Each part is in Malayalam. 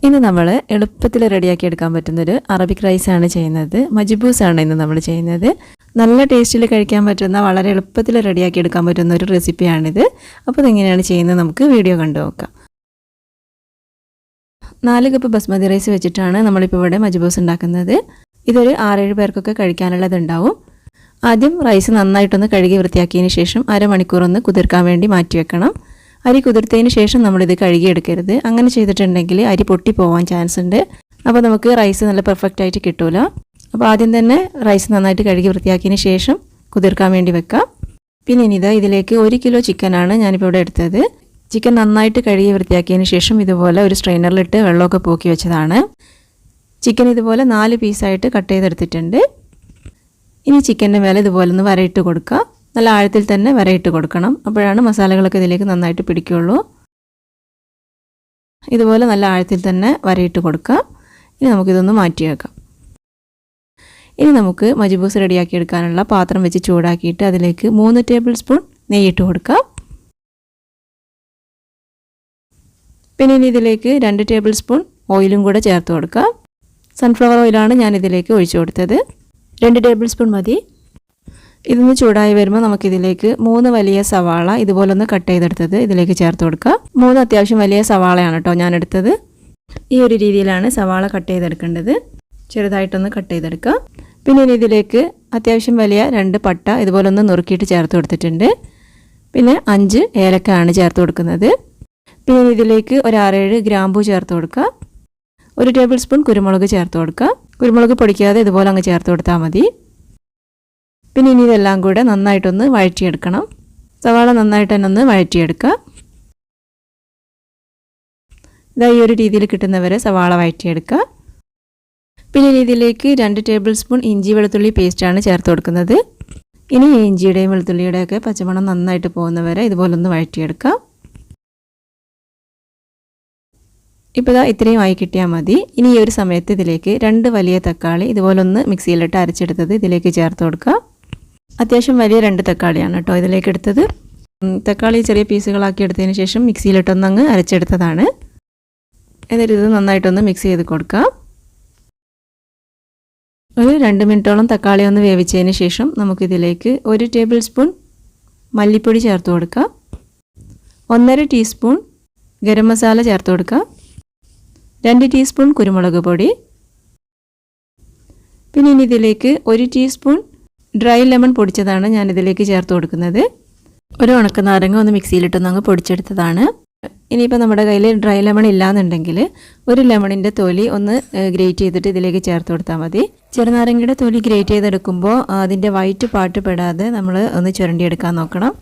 ഇന്ന് നമ്മൾ എളുപ്പത്തിൽ റെഡിയാക്കി എടുക്കാൻ പറ്റുന്നൊരു അറബിക് റൈസാണ് ചെയ്യുന്നത്. മജ്ബൂസ് ആണ് ഇന്ന് നമ്മൾ ചെയ്യുന്നത്. നല്ല ടേസ്റ്റിൽ കഴിക്കാൻ പറ്റുന്ന വളരെ എളുപ്പത്തിൽ റെഡിയാക്കി എടുക്കാൻ പറ്റുന്ന ഒരു റെസിപ്പിയാണിത്. അപ്പോൾ ഇതെങ്ങനെയാണ് ചെയ്യുന്നത് നമുക്ക് വീഡിയോ കണ്ടു നോക്കാം. 4 കപ്പ് ബസ്മതി റൈസ് വെച്ചിട്ടാണ് നമ്മളിപ്പോൾ ഇവിടെ മജ്ബൂസ് ഉണ്ടാക്കുന്നത്. ഇതൊരു 6-7 പേർക്കൊക്കെ കഴിക്കാനുള്ളതുണ്ടാവും. ആദ്യം റൈസ് നന്നായിട്ടൊന്ന് കഴുകി വൃത്തിയാക്കിയതിന് ശേഷം അരമണിക്കൂർ ഒന്ന് കുതിർക്കാൻ വേണ്ടി മാറ്റി വെക്കണം. അരി കുതിർത്തതിന് ശേഷം നമ്മളിത് കഴുകിയെടുക്കരുത്. അങ്ങനെ ചെയ്തിട്ടുണ്ടെങ്കിൽ അരി പൊട്ടിപ്പോവാൻ ചാൻസ് ഉണ്ട്. അപ്പോൾ നമുക്ക് റൈസ് നല്ല പെർഫെക്റ്റ് ആയിട്ട് കിട്ടില്ല. അപ്പോൾ ആദ്യം തന്നെ റൈസ് നന്നായിട്ട് കഴുകി വൃത്തിയാക്കിയതിന് ശേഷം കുതിർക്കാൻ വേണ്ടി വെക്കാം. പിന്നെ ഇനി ഇതിലേക്ക് 1 കിലോ ചിക്കനാണ് ഞാനിപ്പോൾ ഇവിടെ എടുത്തത്. ചിക്കൻ നന്നായിട്ട് കഴുകി വൃത്തിയാക്കിയതിന് ശേഷം ഇതുപോലെ ഒരു സ്ട്രെയിനറിലിട്ട് വെള്ളമൊക്കെ പോക്കി വെച്ചതാണ്. ചിക്കൻ ഇതുപോലെ 4 പീസായിട്ട് കട്ട് ചെയ്തെടുത്തിട്ടുണ്ട്. ഇനി ചിക്കൻ്റെ മേലെ ഇതുപോലെ ഒന്ന് വരയിട്ട് കൊടുക്കുക. നല്ല ആഴത്തിൽ തന്നെ വരയിട്ട് കൊടുക്കണം. അപ്പോഴാണ് മസാലകളൊക്കെ ഇതിലേക്ക് നന്നായിട്ട് പിടിക്കുകയുള്ളൂ. ഇതുപോലെ നല്ല ആഴത്തിൽ തന്നെ വരയിട്ട് കൊടുക്കുക. ഇനി നമുക്കിതൊന്ന് മാറ്റി വെക്കാം. ഇനി നമുക്ക് മജ്ബൂസ് റെഡിയാക്കി എടുക്കാനുള്ള പാത്രം വെച്ച് ചൂടാക്കിയിട്ട് അതിലേക്ക് 3 ടേബിൾ സ്പൂൺ നെയ്യിട്ട് കൊടുക്കാം. പിന്നെ ഇനി ഇതിലേക്ക് 2 ടേബിൾ സ്പൂൺ ഓയിലും കൂടെ ചേർത്ത് കൊടുക്കാം. സൺഫ്ലവർ ഓയിലാണ് ഞാനിതിലേക്ക് ഒഴിച്ചു കൊടുത്തത്. 2 ടേബിൾ സ്പൂൺ മതി. ഇതൊന്ന് ചൂടായി വരുമ്പോൾ നമുക്കിതിലേക്ക് 3 വലിയ സവാള ഇതുപോലൊന്ന് കട്ട് ചെയ്തെടുത്തത് ഇതിലേക്ക് ചേർത്ത് കൊടുക്കുക. 3 അത്യാവശ്യം വലിയ സവാളയാണ് കേട്ടോ ഞാൻ എടുത്തത്. ഈ ഒരു രീതിയിലാണ് സവാള കട്ട് ചെയ്തെടുക്കേണ്ടത്. ചെറുതായിട്ടൊന്ന് കട്ട് ചെയ്തെടുക്കുക. പിന്നെ ഇതിലേക്ക് അത്യാവശ്യം വലിയ 2 പട്ട ഇതുപോലൊന്ന് നുറുക്കിയിട്ട് ചേർത്ത് കൊടുത്തിട്ടുണ്ട്. പിന്നെ 5 ഏലക്കായാണ് ചേർത്ത് കൊടുക്കുന്നത്. പിന്നെ ഇതിലേക്ക് ഒരു 6-7 ഗ്രാമ്പൂ ചേർത്ത് കൊടുക്കുക. 1 ടേബിൾ സ്പൂൺ കുരുമുളക് ചേർത്ത് കൊടുക്കുക. കുരുമുളക് പൊടിക്കാതെ ഇതുപോലെ അങ്ങ് ചേർത്ത് കൊടുത്താൽ മതി. പിന്നെ ഇനി ഇതെല്ലാം കൂടെ നന്നായിട്ടൊന്ന് വഴറ്റിയെടുക്കണം. സവാള നന്നായിട്ട് തന്നെ ഒന്ന് വഴറ്റിയെടുക്കുക. ഈ ഒരു രീതിയിൽ കിട്ടുന്നവരെ സവാള വഴറ്റിയെടുക്കുക. പിന്നെ ഇതിലേക്ക് 2 ടേബിൾ സ്പൂൺ ഇഞ്ചി വെളുത്തുള്ളി പേസ്റ്റാണ് ചേർത്ത് കൊടുക്കുന്നത്. ഇനി ഇഞ്ചിയുടെയും വെളുത്തുള്ളിയുടെയൊക്കെ പച്ചമണം നന്നായിട്ട് പോകുന്നവരെ ഇതുപോലൊന്ന് വഴറ്റിയെടുക്കുക. ഇപ്പോൾ ഇത്രയും ആയി കിട്ടിയാൽ മതി. ഇനി ഈ ഒരു സമയത്ത് ഇതിലേക്ക് 2 വലിയ തക്കാളി ഇതുപോലൊന്ന് മിക്സിയിലിട്ട് അരച്ചെടുത്തത് ഇതിലേക്ക് ചേർത്ത് കൊടുക്കുക. അത്യാവശ്യം വലിയ 2 തക്കാളിയാണ് കേട്ടോ ഇതിലേക്ക് എടുത്തത്. തക്കാളി ചെറിയ പീസുകളാക്കി എടുത്തതിന് ശേഷം മിക്സിയിലിട്ടൊന്നങ്ങ് അരച്ചെടുത്തതാണ്. എന്നിട്ട് ഇത് നന്നായിട്ടൊന്ന് മിക്സ് ചെയ്ത് കൊടുക്കുക. ഒരു 2 മിനിറ്റോളം തക്കാളി ഒന്ന് വേവിച്ചതിന് ശേഷം നമുക്കിതിലേക്ക് 1 ടേബിൾ സ്പൂൺ മല്ലിപ്പൊടി ചേർത്ത് കൊടുക്കുക. 1.5 ടീസ്പൂൺ ഗരം മസാല ചേർത്ത് കൊടുക്കുക. 2 ടീസ്പൂൺ കുരുമുളക് പൊടി. പിന്നെ ഇനി ഇതിലേക്ക് 1 ടീസ്പൂൺ ഡ്രൈ ലെമൺ പൊടിച്ചതാണ് ഞാനിതിലേക്ക് ചേർത്ത് കൊടുക്കുന്നത്. ഒരു ഉണക്കനാരങ്ങ ഒന്ന് മിക്സിയിലിട്ടൊന്ന് അങ്ങ് പൊടിച്ചെടുത്തതാണ്. ഇനിയിപ്പോൾ നമ്മുടെ കയ്യിൽ ഡ്രൈ ലെമൺ ഇല്ലാന്നുണ്ടെങ്കിൽ ഒരു ലെമണിൻ്റെ തൊലി ഒന്ന് ഗ്രേറ്റ് ചെയ്തിട്ട് ഇതിലേക്ക് ചേർത്ത് കൊടുത്താൽ മതി. ചെറുനാരങ്ങയുടെ തൊലി ഗ്രേറ്റ് ചെയ്തെടുക്കുമ്പോൾ അതിൻ്റെ വൈറ്റ് പാട്ട് പെടാതെ നമ്മൾ ഒന്ന് ചുരണ്ടിയെടുക്കാൻ നോക്കണം.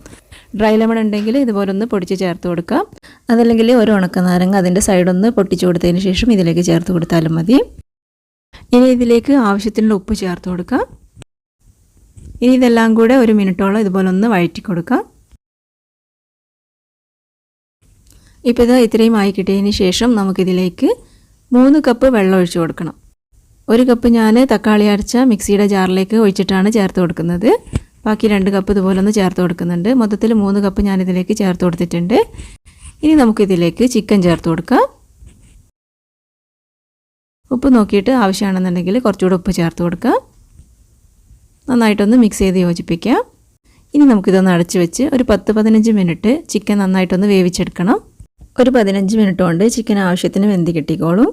ഡ്രൈ ലെമൺ ഉണ്ടെങ്കിൽ ഇതുപോലെ ഒന്ന് പൊടിച്ച് ചേർത്ത് കൊടുക്കാം. അതല്ലെങ്കിൽ ഒരു ഉണക്കനാരങ്ങ അതിൻ്റെ സൈഡൊന്ന് പൊട്ടിച്ചു കൊടുത്തതിന് ശേഷം ഇതിലേക്ക് ചേർത്ത് കൊടുത്താലും മതി. ഇനി ഇതിലേക്ക് ആവശ്യത്തിനുള്ള ഉപ്പ് ചേർത്ത് കൊടുക്കാം. ഇനി ഇതെല്ലാം കൂടെ 1 മിനിറ്റോളം ഇതുപോലെ ഒന്ന് വഴറ്റി കൊടുക്കാം. ഇപ്പോൾ ഇത്രയും ആയി കിട്ടിയതിന് ശേഷം നമുക്കിതിലേക്ക് 3 കപ്പ് വെള്ളം ഒഴിച്ചു കൊടുക്കണം. 1 കപ്പ് ഞാൻ തക്കാളി അരച്ച മിക്സിയുടെ ജാറിലേക്ക് ഒഴിച്ചിട്ടാണ് ചേർത്ത് കൊടുക്കുന്നത്. ബാക്കി 2 കപ്പ് ഇതുപോലെ ഒന്ന് ചേർത്ത് കൊടുക്കുന്നുണ്ട്. മൊത്തത്തിൽ 3 കപ്പ് ഞാനിതിലേക്ക് ചേർത്ത് കൊടുത്തിട്ടുണ്ട്. ഇനി നമുക്കിതിലേക്ക് ചിക്കൻ ചേർത്ത് കൊടുക്കാം. ഉപ്പ് നോക്കിയിട്ട് ആവശ്യമാണെന്നുണ്ടെങ്കിൽ കുറച്ചുകൂടെ ഉപ്പ് ചേർത്ത് കൊടുക്കുക. നന്നായിട്ടൊന്ന് മിക്സ് ചെയ്ത് യോജിപ്പിക്കാം. ഇനി നമുക്കിതൊന്ന് അടച്ച് വെച്ച് ഒരു 10-15 മിനിറ്റ് ചിക്കൻ നന്നായിട്ടൊന്ന് വേവിച്ചെടുക്കണം. ഒരു 15 മിനിറ്റ് കൊണ്ട് ചിക്കൻ ആവശ്യത്തിന് വെന്ത് കിട്ടിക്കോളും.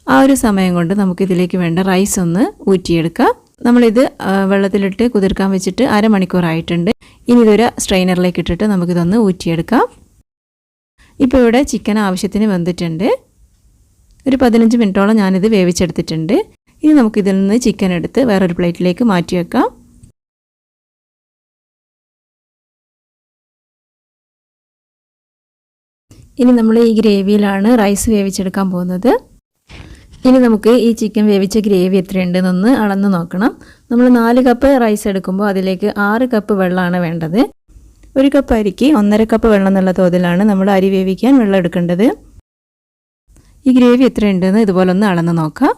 ആ ഒരു സമയം കൊണ്ട് നമുക്കിതിലേക്ക് വേണ്ട റൈസ് ഒന്ന് ഊറ്റിയെടുക്കാം. നമ്മളിത് വെള്ളത്തിലിട്ട് കുതിർക്കാൻ വെച്ചിട്ട് അരമണിക്കൂറായിട്ടുണ്ട്. ഇനി ഇതൊരു സ്ട്രെയിനറിലേക്ക് ഇട്ടിട്ട് നമുക്കിതൊന്ന് ഊറ്റിയെടുക്കാം. ഇപ്പോൾ ഇവിടെ ചിക്കൻ ആവശ്യത്തിന് വെന്തിട്ടുണ്ട്. ഒരു 15 മിനിറ്റോളം ഞാനിത് വേവിച്ചെടുത്തിട്ടുണ്ട്. ഇനി നമുക്കിതിൽ നിന്ന് ചിക്കൻ എടുത്ത് വേറൊരു പ്ലേറ്റിലേക്ക് മാറ്റി വെക്കാം. ഇനി നമ്മൾ ഈ ഗ്രേവിയിലാണ് റൈസ് വേവിച്ചെടുക്കാൻ പോകുന്നത്. ഇനി നമുക്ക് ഈ ചിക്കൻ വേവിച്ച ഗ്രേവി എത്രയുണ്ടെന്നൊന്ന് അളന്ന് നോക്കണം. നമ്മൾ 4 കപ്പ് റൈസ് എടുക്കുമ്പോൾ അതിലേക്ക് 6 കപ്പ് വെള്ളമാണ് വേണ്ടത്. 1 കപ്പ് അരിക്ക് 1.5 കപ്പ് വെള്ളം എന്നുള്ള തോതിലാണ് നമ്മൾ അരി വേവിക്കാൻ വെള്ളം എടുക്കേണ്ടത്. ഈ ഗ്രേവി എത്രയുണ്ടെന്ന് ഇതുപോലെ ഒന്ന് അളന്ന് നോക്കാം.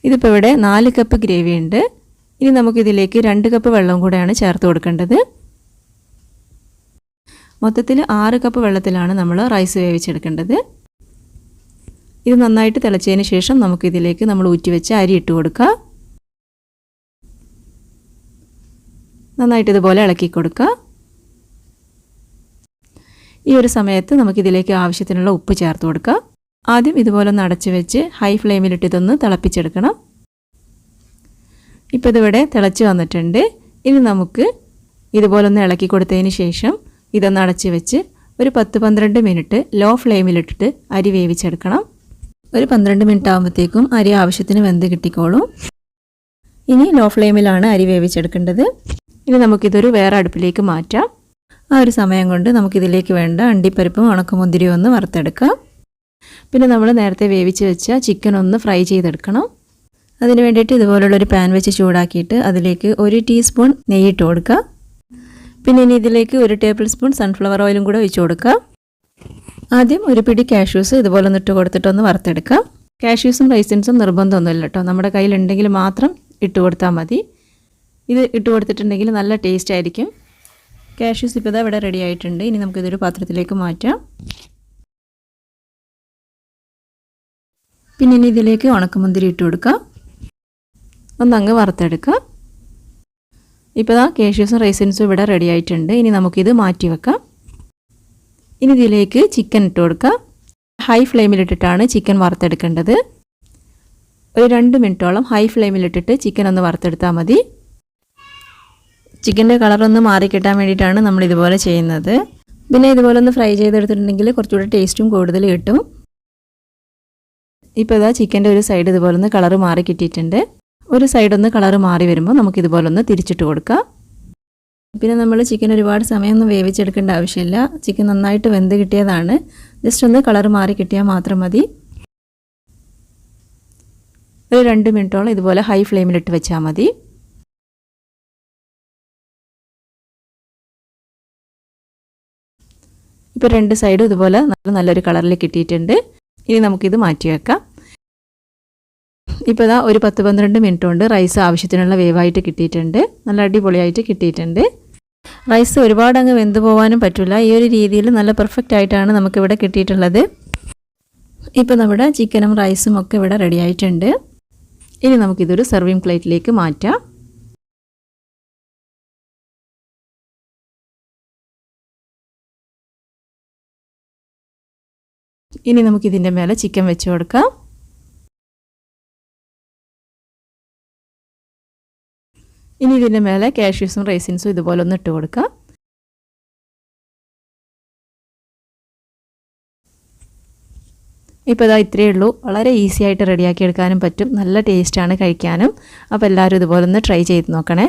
ഇതിപ്പോൾ ഇവിടെ 4 കപ്പ് ഗ്രേവി ഉണ്ട്. ഇനി നമുക്കിതിലേക്ക് 2 കപ്പ് വെള്ളം കൂടെയാണ് ചേർത്ത് കൊടുക്കേണ്ടത്. മൊത്തത്തിൽ 6 കപ്പ് വെള്ളത്തിലാണ് നമ്മൾ റൈസ് വേവിച്ചെടുക്കേണ്ടത്. ഇത് നന്നായിട്ട് തിളച്ചതിന് ശേഷം നമുക്കിതിലേക്ക് നമ്മൾ ഊറ്റി വെച്ച അരി ഇട്ട് കൊടുക്കുക. നന്നായിട്ട് ഇതുപോലെ ഇളക്കി കൊടുക്കുക. ഈ ഒരു സമയത്ത് നമുക്കിതിലേക്ക് ആവശ്യത്തിനുള്ള ഉപ്പ് ചേർത്ത് കൊടുക്കുക. ആദ്യം ഇതുപോലെ ഒന്ന് അടച്ച് വെച്ച് ഹൈ ഫ്ലെയിമിലിട്ട് ഇതൊന്ന് തിളപ്പിച്ചെടുക്കണം. ഇപ്പോൾ ഇതിവിടെ തിളച്ച് വന്നിട്ടുണ്ട്. ഇനി നമുക്ക് ഇതുപോലെ ഒന്ന് ഇളക്കി കൊടുത്തതിന് ശേഷം ഇതൊന്ന് അടച്ച് വെച്ച് ഒരു 10-12 മിനിറ്റ് ലോ ഫ്ലെയിമിലിട്ടിട്ട് അരി വേവിച്ചെടുക്കണം. ഒരു 12 മിനിറ്റ് ആകുമ്പോഴത്തേക്കും അരി ആവശ്യത്തിന് വെന്ത് കിട്ടിക്കോളും. ഇനി ലോ ഫ്ലെയിമിലാണ് അരി വേവിച്ചെടുക്കേണ്ടത്. ഇനി നമുക്കിതൊരു വേറെ അടുപ്പിലേക്ക് മാറ്റാം. ആ ഒരു സമയം കൊണ്ട് നമുക്കിതിലേക്ക് വേണ്ട അണ്ടിപ്പരിപ്പും ഉണക്കമുന്തിരിയും ഒന്ന് വറുത്തെടുക്കാം. പിന്നെ നമ്മൾ നേരത്തെ വേവിച്ച് വെച്ച ചിക്കൻ ഒന്ന് ഫ്രൈ ചെയ്തെടുക്കണം. അതിന് വേണ്ടിയിട്ട് ഇതുപോലുള്ളൊരു പാൻ വെച്ച് ചൂടാക്കിയിട്ട് അതിലേക്ക് 1 ടീസ്പൂൺ നെയ്യിട്ട് കൊടുക്കുക. പിന്നെ ഇനി ഇതിലേക്ക് 1 ടേബിൾ സ്പൂൺ സൺഫ്ലവർ ഓയിലും കൂടെ ഒഴിച്ച് കൊടുക്കുക. ആദ്യം ഒരു പിടി കാഷ്യൂസ് ഇതുപോലെ ഒന്ന് ഇട്ട് കൊടുത്തിട്ടൊന്ന് വറുത്തെടുക്കാം. കാഷ്യൂസും റൈസിൻസും നിർബന്ധമൊന്നുമില്ല കേട്ടോ, നമ്മുടെ കയ്യിലുണ്ടെങ്കിൽ മാത്രം ഇട്ട് കൊടുത്താൽ മതി. ഇത് ഇട്ട് കൊടുത്തിട്ടുണ്ടെങ്കിൽ നല്ല ടേസ്റ്റ് ആയിരിക്കും. കാഷ്യൂസ് ഇപ്പോൾ ഇതാ ഇവിടെ റെഡി ആയിട്ടുണ്ട്. ഇനി നമുക്കിതൊരു പാത്രത്തിലേക്ക് മാറ്റാം. പിന്നെ ഇനി ഇതിലേക്ക് ഉണക്കമുന്തിരി ഇട്ട് കൊടുക്കാം. ഒന്നങ്ങ് വറുത്തെടുക്കാം. ഇപ്പോൾ ഇതാ കാഷ്യൂസും റൈസിൻസും ഇവിടെ റെഡി ആയിട്ടുണ്ട്. ഇനി നമുക്കിത് മാറ്റി വെക്കാം. ഇനി ഇതിലേക്ക് ചിക്കൻ ഇട്ട് കൊടുക്കാം. ഹൈ ഫ്ലെയിമിലിട്ടിട്ടാണ് ചിക്കൻ വറുത്തെടുക്കേണ്ടത്. ഒരു 2 മിനിറ്റോളം ഹൈ ഫ്ലെയിമിലിട്ടിട്ട് ചിക്കൻ ഒന്ന് വറുത്തെടുത്താൽ മതി. ചിക്കൻ്റെ കളറൊന്ന് മാറിക്കിട്ടാൻ വേണ്ടിയിട്ടാണ് നമ്മൾ ഇതുപോലെ ചെയ്യുന്നത്. പിന്നെ ഇതുപോലെ ഒന്ന് ഫ്രൈ ചെയ്തെടുത്തിട്ടുണ്ടെങ്കിൽ കുറച്ചുകൂടി ടേസ്റ്റും കൂടുതൽ കിട്ടും. ഇപ്പോൾ ഇതാ ചിക്കൻ്റെ ഒരു സൈഡ് ഇതുപോലെ ഒന്ന് കളറ് മാറി കിട്ടിയിട്ടുണ്ട്. ഒരു സൈഡൊന്ന് കളറ് മാറി വരുമ്പോൾ നമുക്കിതുപോലെ ഒന്ന് തിരിച്ചിട്ട് കൊടുക്കാം. പിന്നെ നമ്മൾ ചിക്കൻ ഒരുപാട് സമയമൊന്നും വേവിച്ചെടുക്കേണ്ട ആവശ്യമില്ല. ചിക്കൻ നന്നായിട്ട് വെന്ത് കിട്ടിയതാണ്. ജസ്റ്റ് ഒന്ന് കളറ് മാറി കിട്ടിയാൽ മാത്രം മതി. ഒരു 2 മിനിറ്റോളം ഇതുപോലെ ഹൈ ഫ്ലെയിമിലിട്ട് വെച്ചാൽ മതി. ഇപ്പോൾ 2 സൈഡും ഇതുപോലെ നല്ലൊരു കളറിൽ കിട്ടിയിട്ടുണ്ട്. ഇനി നമുക്കിത് മാറ്റി വെക്കാം. ഇപ്പോൾ ഇതാ ഒരു 10-12 മിനിറ്റ് കൊണ്ട് റൈസ് ആവശ്യത്തിനുള്ള വേവായിട്ട് കിട്ടിയിട്ടുണ്ട്. നല്ല അടിപൊളിയായിട്ട് കിട്ടിയിട്ടുണ്ട്. റൈസ് ഒരുപാട് അങ്ങ് വെന്ത് പോകാനും പറ്റില്ല. ഈ ഒരു രീതിയിൽ നല്ല പെർഫെക്റ്റ് ആയിട്ടാണ് നമുക്കിവിടെ കിട്ടിയിട്ടുള്ളത്. ഇപ്പോൾ നമ്മുടെ ചിക്കനും റൈസും ഒക്കെ ഇവിടെ റെഡി ആയിട്ടുണ്ട്. ഇനി നമുക്കിതൊരു സെർവിങ് പ്ലേറ്റിലേക്ക് മാറ്റാം. ഇനി നമുക്കിതിൻ്റെ മേലെ ചിക്കൻ വെച്ച് കൊടുക്കാം. ഇനി ഇതിൻ്റെ മേലെ കാഷ്യൂസും റൈസിൻസും ഇതുപോലെ ഒന്ന് ഇട്ട് കൊടുക്കാം. ഇപ്പോൾ ഇതാ ഇത്രയേ ഉള്ളൂ. വളരെ ഈസി ആയിട്ട് റെഡിയാക്കി എടുക്കാനും പറ്റും. നല്ല ടേസ്റ്റാണ് കഴിക്കാനും. അപ്പോൾ എല്ലാവരും ഇതുപോലെ ഒന്ന് ട്രൈ ചെയ്ത് നോക്കണേ.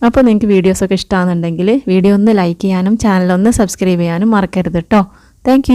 അപ്പോൾ നിങ്ങൾക്ക് വീഡിയോസൊക്കെ ഇഷ്ടമാണെന്നുണ്ടെങ്കിൽ വീഡിയോ ഒന്ന് ലൈക്ക് ചെയ്യാനും ചാനലൊന്ന് സബ്സ്ക്രൈബ് ചെയ്യാനും മറക്കരുത് കേട്ടോ. താങ്ക്